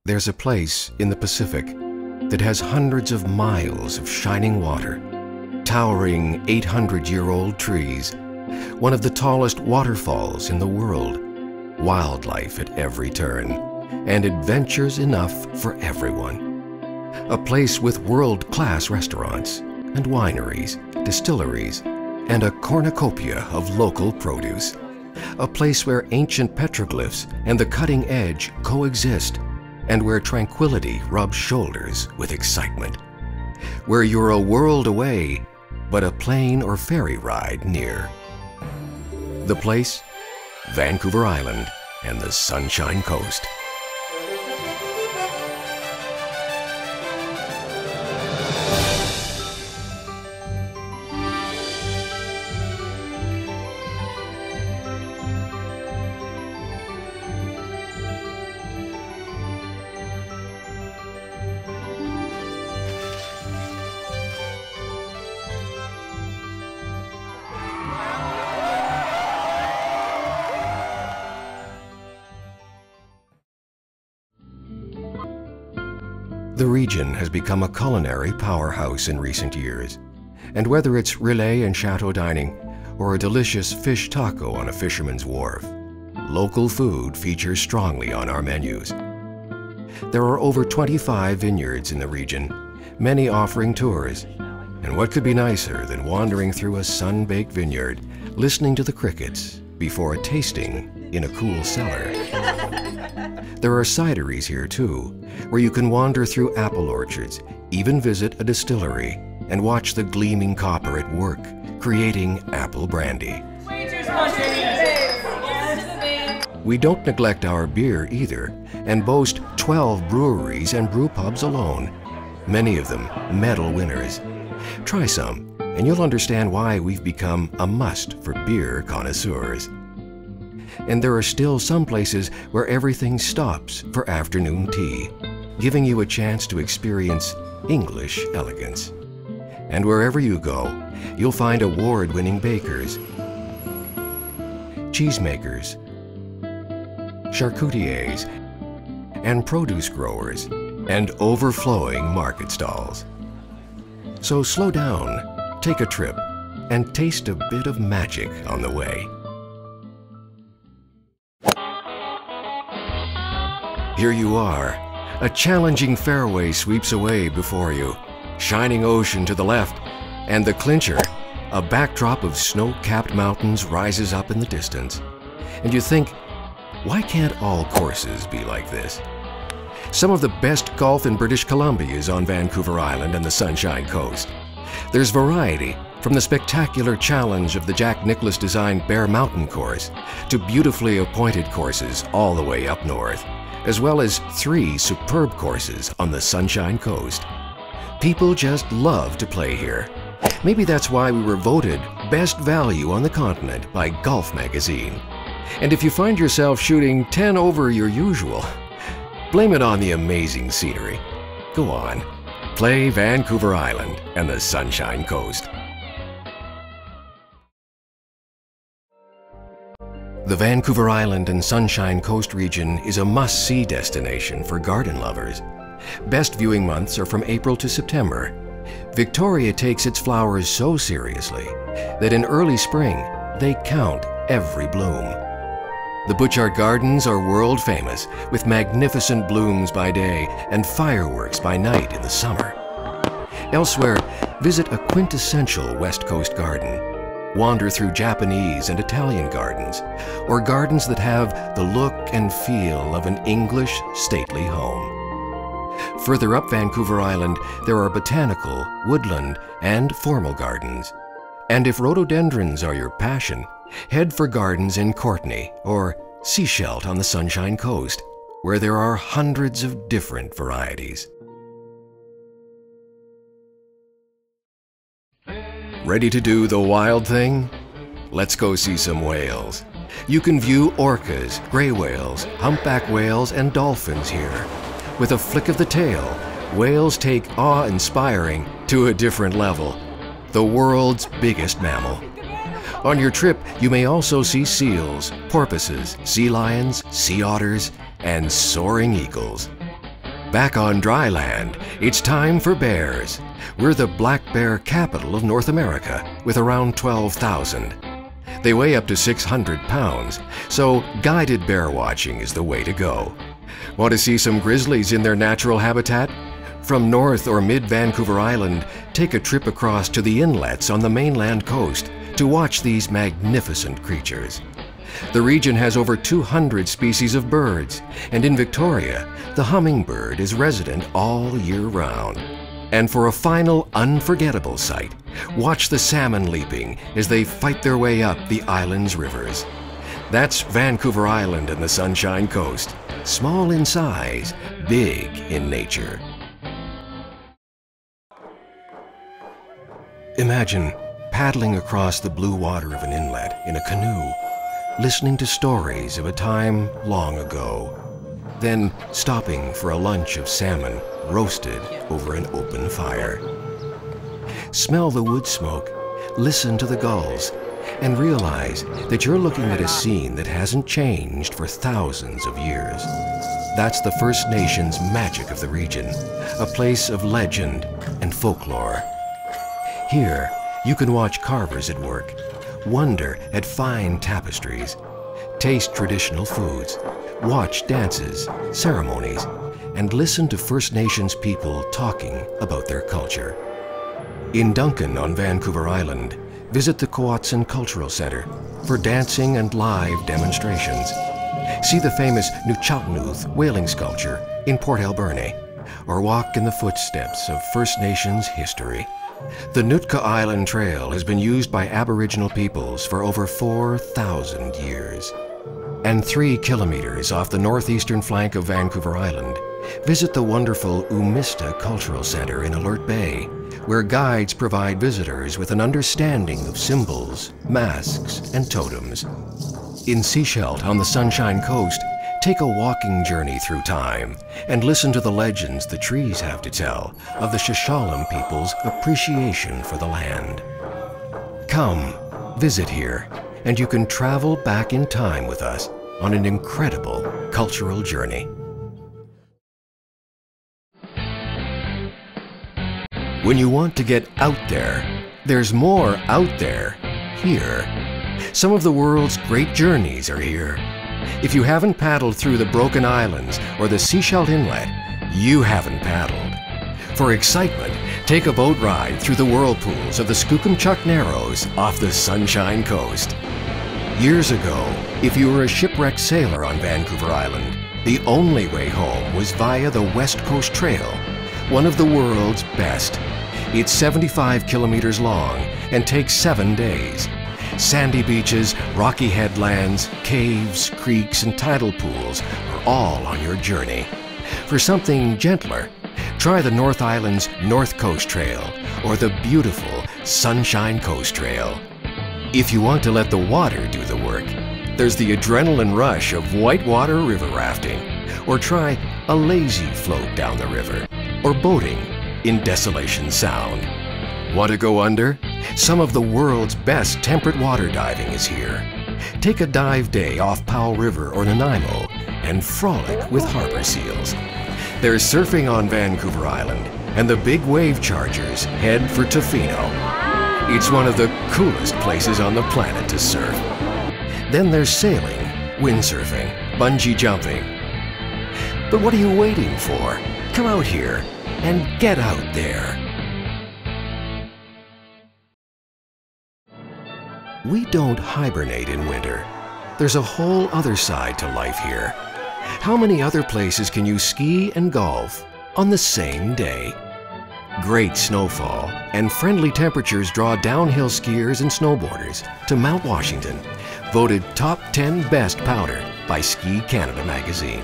There's a place in the Pacific that has hundreds of miles of shining water, towering 800-year-old trees, one of the tallest waterfalls in the world, wildlife at every turn, and adventures enough for everyone. A place with world-class restaurants and wineries, distilleries, and a cornucopia of local produce. A place where ancient petroglyphs and the cutting edge coexist, and where tranquility rubs shoulders with excitement. Where you're a world away, but a plane or ferry ride near. The place? Vancouver Island and the Sunshine Coast. The region has become a culinary powerhouse in recent years, and whether it's relay and chateau dining or a delicious fish taco on a fisherman's wharf, local food features strongly on our menus. There are over 25 vineyards in the region, many offering tours, and what could be nicer than wandering through a sun-baked vineyard, listening to the crickets before a tasting in a cool cellar. There are cideries here too, where you can wander through apple orchards, even visit a distillery, and watch the gleaming copper at work, creating apple brandy. We don't neglect our beer either, and boast 12 breweries and brew pubs alone, many of them medal winners. Try some, and you'll understand why we've become a must for beer connoisseurs. And there are still some places where everything stops for afternoon tea, giving you a chance to experience English elegance. And wherever you go, you'll find award-winning bakers, cheesemakers, charcutiers, and produce growers, and overflowing market stalls. So slow down, take a trip, and taste a bit of magic on the way. Here you are. A challenging fairway sweeps away before you, shining ocean to the left, and the clincher, a backdrop of snow-capped mountains, rises up in the distance. And you think, why can't all courses be like this? Some of the best golf in British Columbia is on Vancouver Island and the Sunshine Coast. There's variety, from the spectacular challenge of the Jack Nicklaus-designed Bear Mountain course to beautifully appointed courses all the way up north, as well as 3 superb courses on the Sunshine Coast. People just love to play here. Maybe that's why we were voted Best Value on the Continent by Golf Magazine. And if you find yourself shooting 10 over your usual, blame it on the amazing scenery. Go on, play Vancouver Island and the Sunshine Coast. The Vancouver Island and Sunshine Coast region is a must-see destination for garden lovers. Best viewing months are from April to September. Victoria takes its flowers so seriously that in early spring, they count every bloom. The Butchart Gardens are world famous, with magnificent blooms by day and fireworks by night in the summer. Elsewhere, visit a quintessential West Coast garden. Wander through Japanese and Italian gardens, or gardens that have the look and feel of an English stately home. Further up Vancouver Island, there are botanical, woodland, and formal gardens. And if rhododendrons are your passion, head for gardens in Courtenay or Seashelt on the Sunshine Coast, where there are hundreds of different varieties. Ready to do the wild thing? Let's go see some whales. You can view orcas, gray whales, humpback whales, and dolphins here. With a flick of the tail, whales take awe-inspiring to a different level. The world's biggest mammal. On your trip, you may also see seals, porpoises, sea lions, sea otters, and soaring eagles. Back on dry land, it's time for bears. We're the black bear capital of North America, with around 12,000. They weigh up to 600 pounds, so guided bear watching is the way to go. Want to see some grizzlies in their natural habitat? From North or mid-Vancouver Island, take a trip across to the inlets on the mainland coast to watch these magnificent creatures. The region has over 200 species of birds, and in Victoria, the hummingbird is resident all year round. And for a final unforgettable sight, watch the salmon leaping as they fight their way up the island's rivers. That's Vancouver Island and the Sunshine Coast. Small in size, big in nature. Imagine paddling across the blue water of an inlet in a canoe, listening to stories of a time long ago, then stopping for a lunch of salmon roasted over an open fire. Smell the wood smoke, listen to the gulls, and realize that you're looking at a scene that hasn't changed for thousands of years. That's the First Nations magic of the region, a place of legend and folklore. Here, you can watch carvers at work, wonder at fine tapestries, taste traditional foods, watch dances, ceremonies, and listen to First Nations people talking about their culture. In Duncan on Vancouver Island, visit the Coatson Cultural Center for dancing and live demonstrations. See the famous Nuchalknuth whaling sculpture in Port Alberni, or walk in the footsteps of First Nations history. The Nootka Island Trail has been used by Aboriginal peoples for over 4,000 years. And 3 kilometers off the northeastern flank of Vancouver Island, visit the wonderful Umista Cultural Center in Alert Bay, where guides provide visitors with an understanding of symbols, masks, and totems. In Sechelt on the Sunshine Coast, take a walking journey through time and listen to the legends the trees have to tell of the Shuswap people's appreciation for the land. Come, visit here, and you can travel back in time with us on an incredible cultural journey. When you want to get out there, there's more out there here. Some of the world's great journeys are here. If you haven't paddled through the Broken Islands or the Sechelt Inlet, you haven't paddled. For excitement, take a boat ride through the whirlpools of the Skookumchuck Narrows off the Sunshine Coast. Years ago, if you were a shipwrecked sailor on Vancouver Island, the only way home was via the West Coast Trail, one of the world's best. It's 75 kilometers long and takes 7 days. Sandy beaches, rocky headlands, caves, creeks, and tidal pools are all on your journey. For something gentler, try the North Island's North Coast Trail or the beautiful Sunshine Coast Trail. If you want to let the water do the work, there's the adrenaline rush of whitewater river rafting, or try a lazy float down the river, or boating in Desolation Sound. Want to go under? Some of the world's best temperate water diving is here. Take a dive day off Powell River or Nanaimo and frolic with harbor seals. There's surfing on Vancouver Island, and the big wave chargers head for Tofino. It's one of the coolest places on the planet to surf. Then there's sailing, windsurfing, bungee jumping. But what are you waiting for? Come out here and get out there. We don't hibernate in winter. There's a whole other side to life here. How many other places can you ski and golf on the same day? Great snowfall and friendly temperatures draw downhill skiers and snowboarders to Mount Washington, voted top 10 best powder by Ski Canada magazine.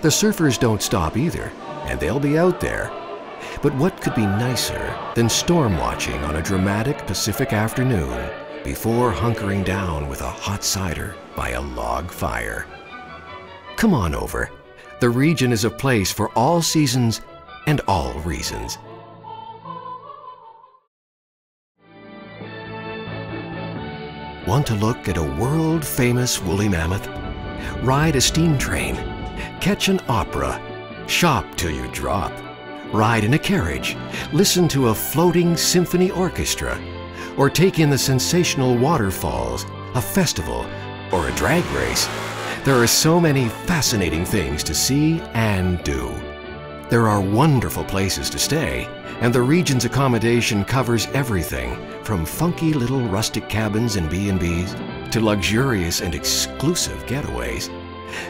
The surfers don't stop either, and they'll be out there. But what could be nicer than storm watching on a dramatic Pacific afternoon before hunkering down with a hot cider by a log fire? Come on over. The region is a place for all seasons and all reasons. Want to look at a world-famous woolly mammoth? Ride a steam train, catch an opera, Shop till you drop. Ride in a carriage. Listen to a floating symphony orchestra. Or take in the sensational waterfalls, a festival, or a drag race. There are so many fascinating things to see and do. There are wonderful places to stay, and the region's accommodation covers everything from funky little rustic cabins and B&Bs to luxurious and exclusive getaways.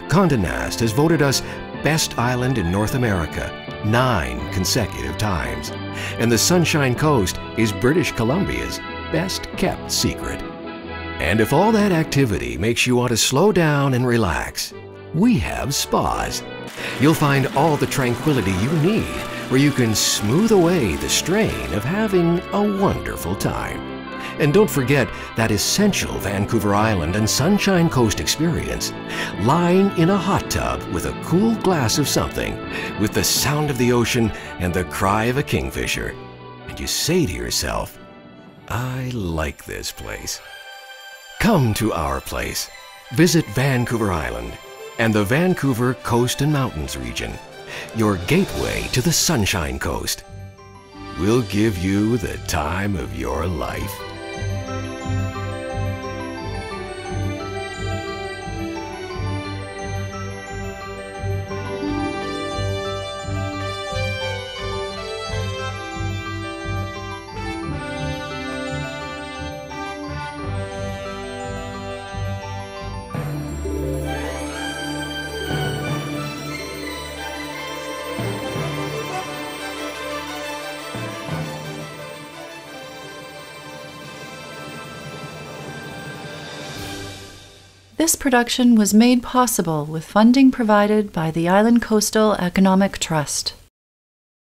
Condé Nast has voted us Best Island in North America 9 consecutive times, and the Sunshine Coast is British Columbia's best-kept secret. And if all that activity makes you want to slow down and relax, we have spas. You'll find all the tranquility you need where you can smooth away the strain of having a wonderful time. And don't forget that essential Vancouver Island and Sunshine Coast experience, lying in a hot tub with a cool glass of something, with the sound of the ocean and the cry of a kingfisher. And you say to yourself, I like this place. Come to our place. Visit Vancouver Island and the Vancouver Coast and Mountains region, your gateway to the Sunshine Coast. We'll give you the time of your life. This production was made possible with funding provided by the Island Coastal Economic Trust.